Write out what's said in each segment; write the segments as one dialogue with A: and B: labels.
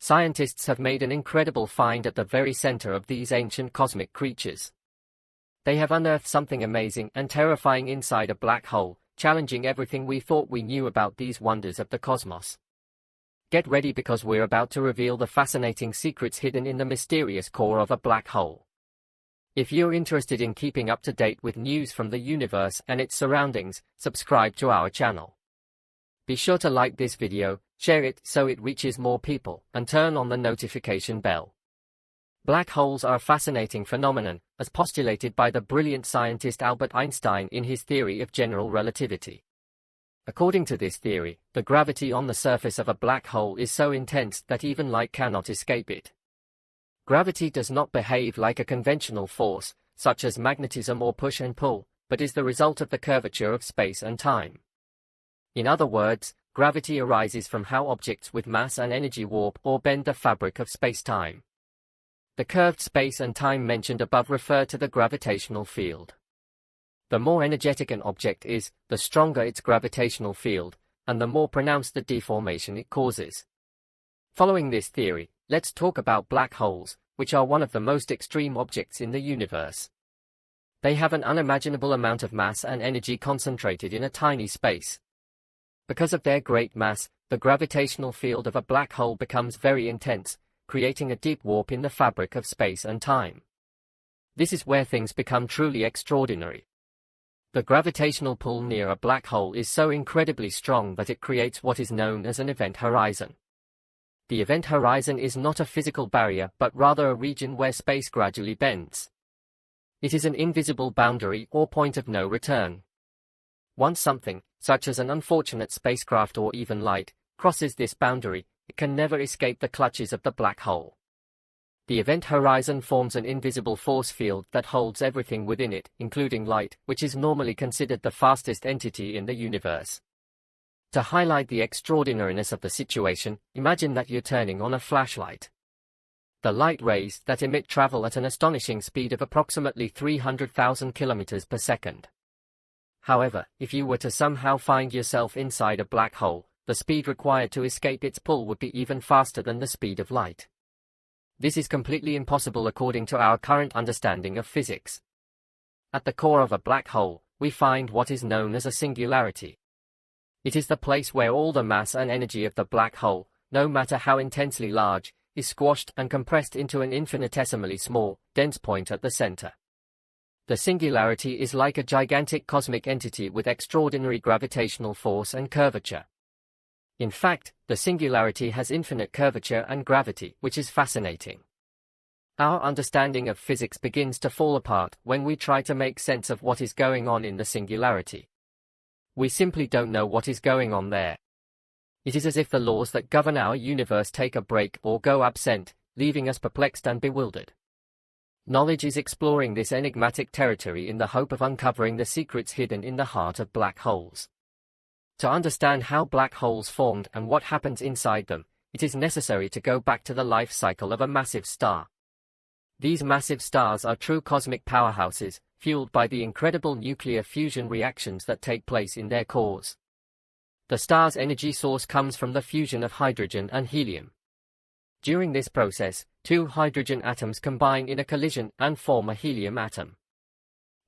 A: Scientists have made an incredible find at the very center of these ancient cosmic creatures. They have unearthed something amazing and terrifying inside a black hole, challenging everything we thought we knew about these wonders of the cosmos. Get ready, because we're about to reveal the fascinating secrets hidden in the mysterious core of a black hole. If you're interested in keeping up to date with news from the universe and its surroundings, subscribe to our channel. Be sure to like this video, share it so it reaches more people, and turn on the notification bell. Black holes are a fascinating phenomenon, as postulated by the brilliant scientist Albert Einstein in his theory of general relativity. According to this theory, the gravity on the surface of a black hole is so intense that even light cannot escape it. Gravity does not behave like a conventional force, such as magnetism or push and pull, but is the result of the curvature of space and time. In other words, gravity arises from how objects with mass and energy warp or bend the fabric of space-time. The curved space and time mentioned above refer to the gravitational field. The more energetic an object is, the stronger its gravitational field, and the more pronounced the deformation it causes. Following this theory, let's talk about black holes, which are one of the most extreme objects in the universe. They have an unimaginable amount of mass and energy concentrated in a tiny space. Because of their great mass, the gravitational field of a black hole becomes very intense, creating a deep warp in the fabric of space and time. This is where things become truly extraordinary. The gravitational pull near a black hole is so incredibly strong that it creates what is known as an event horizon. The event horizon is not a physical barrier but rather a region where space gradually bends. It is an invisible boundary or point of no return. Once something, such as an unfortunate spacecraft or even light, crosses this boundary, it can never escape the clutches of the black hole. The event horizon forms an invisible force field that holds everything within it, including light, which is normally considered the fastest entity in the universe. To highlight the extraordinariness of the situation, imagine that you're turning on a flashlight. The light rays that emit travel at an astonishing speed of approximately 300,000 kilometers per second. However, if you were to somehow find yourself inside a black hole, the speed required to escape its pull would be even faster than the speed of light. This is completely impossible according to our current understanding of physics. At the core of a black hole, we find what is known as a singularity. It is the place where all the mass and energy of the black hole, no matter how intensely large, is squashed and compressed into an infinitesimally small, dense point at the center. The singularity is like a gigantic cosmic entity with extraordinary gravitational force and curvature. In fact, the singularity has infinite curvature and gravity, which is fascinating. Our understanding of physics begins to fall apart when we try to make sense of what is going on in the singularity. We simply don't know what is going on there. It is as if the laws that govern our universe take a break or go absent, leaving us perplexed and bewildered. Knowledge is exploring this enigmatic territory in the hope of uncovering the secrets hidden in the heart of black holes. To understand how black holes formed and what happens inside them, it is necessary to go back to the life cycle of a massive star. These massive stars are true cosmic powerhouses, fueled by the incredible nuclear fusion reactions that take place in their cores. The star's energy source comes from the fusion of hydrogen and helium. During this process, two hydrogen atoms combine in a collision and form a helium atom.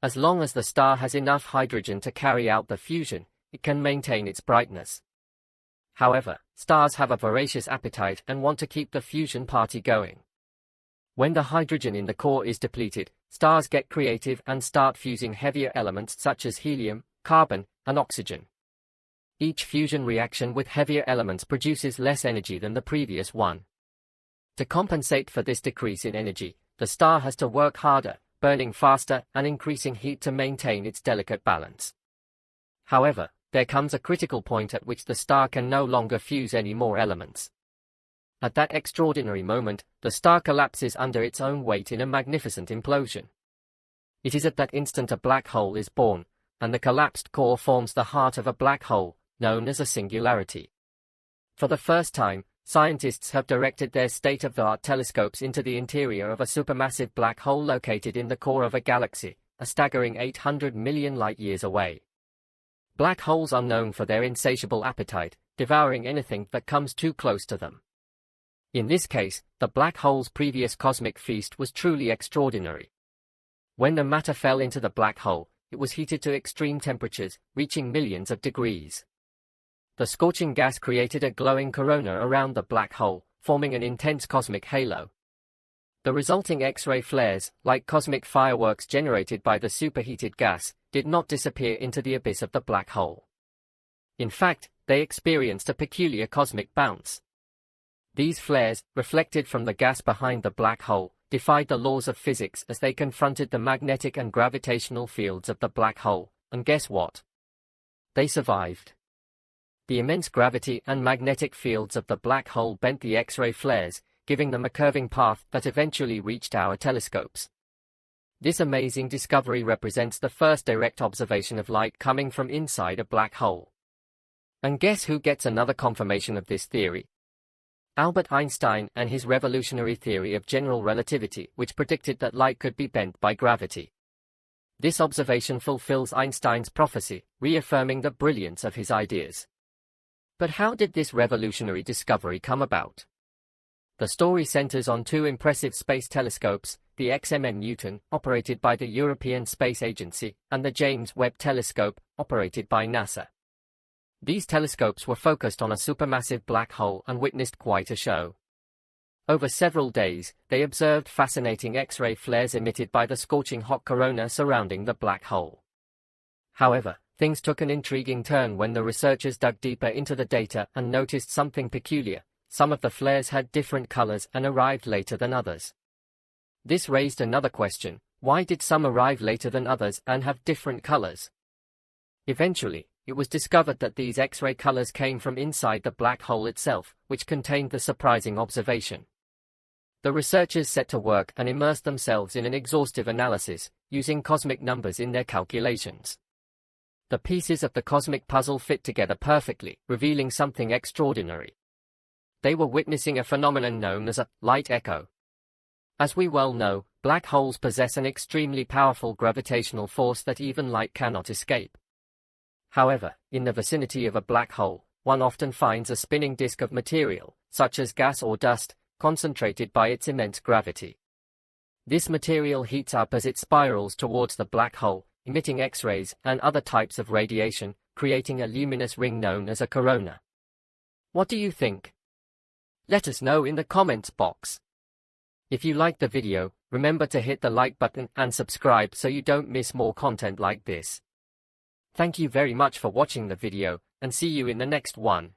A: As long as the star has enough hydrogen to carry out the fusion, it can maintain its brightness. However, stars have a voracious appetite and want to keep the fusion party going. When the hydrogen in the core is depleted, stars get creative and start fusing heavier elements such as helium, carbon, and oxygen. Each fusion reaction with heavier elements produces less energy than the previous one. To compensate for this decrease in energy, the star has to work harder, burning faster and increasing heat to maintain its delicate balance. However, there comes a critical point at which the star can no longer fuse any more elements. At that extraordinary moment, the star collapses under its own weight in a magnificent implosion. It is at that instant a black hole is born, and the collapsed core forms the heart of a black hole, known as a singularity. For the first time, scientists have directed their state-of-the-art telescopes into the interior of a supermassive black hole located in the core of a galaxy, a staggering 800 million light-years away. Black holes are known for their insatiable appetite, devouring anything that comes too close to them. In this case, the black hole's previous cosmic feast was truly extraordinary. When the matter fell into the black hole, it was heated to extreme temperatures, reaching millions of degrees. The scorching gas created a glowing corona around the black hole, forming an intense cosmic halo. The resulting X-ray flares, like cosmic fireworks generated by the superheated gas, did not disappear into the abyss of the black hole. In fact, they experienced a peculiar cosmic bounce. These flares, reflected from the gas behind the black hole, defied the laws of physics as they confronted the magnetic and gravitational fields of the black hole, and guess what? They survived. The immense gravity and magnetic fields of the black hole bent the X-ray flares, giving them a curving path that eventually reached our telescopes. This amazing discovery represents the first direct observation of light coming from inside a black hole. And guess who gets another confirmation of this theory? Albert Einstein and his revolutionary theory of general relativity, which predicted that light could be bent by gravity. This observation fulfills Einstein's prophecy, reaffirming the brilliance of his ideas. But how did this revolutionary discovery come about? The story centers on two impressive space telescopes, the XMM Newton, operated by the European Space Agency, and the James Webb Telescope, operated by NASA. These telescopes were focused on a supermassive black hole and witnessed quite a show. Over several days, they observed fascinating X-ray flares emitted by the scorching hot corona surrounding the black hole. However, things took an intriguing turn when the researchers dug deeper into the data and noticed something peculiar. Some of the flares had different colors and arrived later than others. This raised another question: why did some arrive later than others and have different colors? Eventually, it was discovered that these X-ray colors came from inside the black hole itself, which contained the surprising observation. The researchers set to work and immersed themselves in an exhaustive analysis, using cosmic numbers in their calculations. The pieces of the cosmic puzzle fit together perfectly, revealing something extraordinary. They were witnessing a phenomenon known as a light echo. As we well know, black holes possess an extremely powerful gravitational force that even light cannot escape. However, in the vicinity of a black hole, one often finds a spinning disk of material, such as gas or dust, concentrated by its immense gravity. This material heats up as it spirals towards the black hole, emitting X-rays and other types of radiation, creating a luminous ring known as a corona. What do you think? Let us know in the comments box. If you liked the video, remember to hit the like button and subscribe so you don't miss more content like this. Thank you very much for watching the video, and see you in the next one.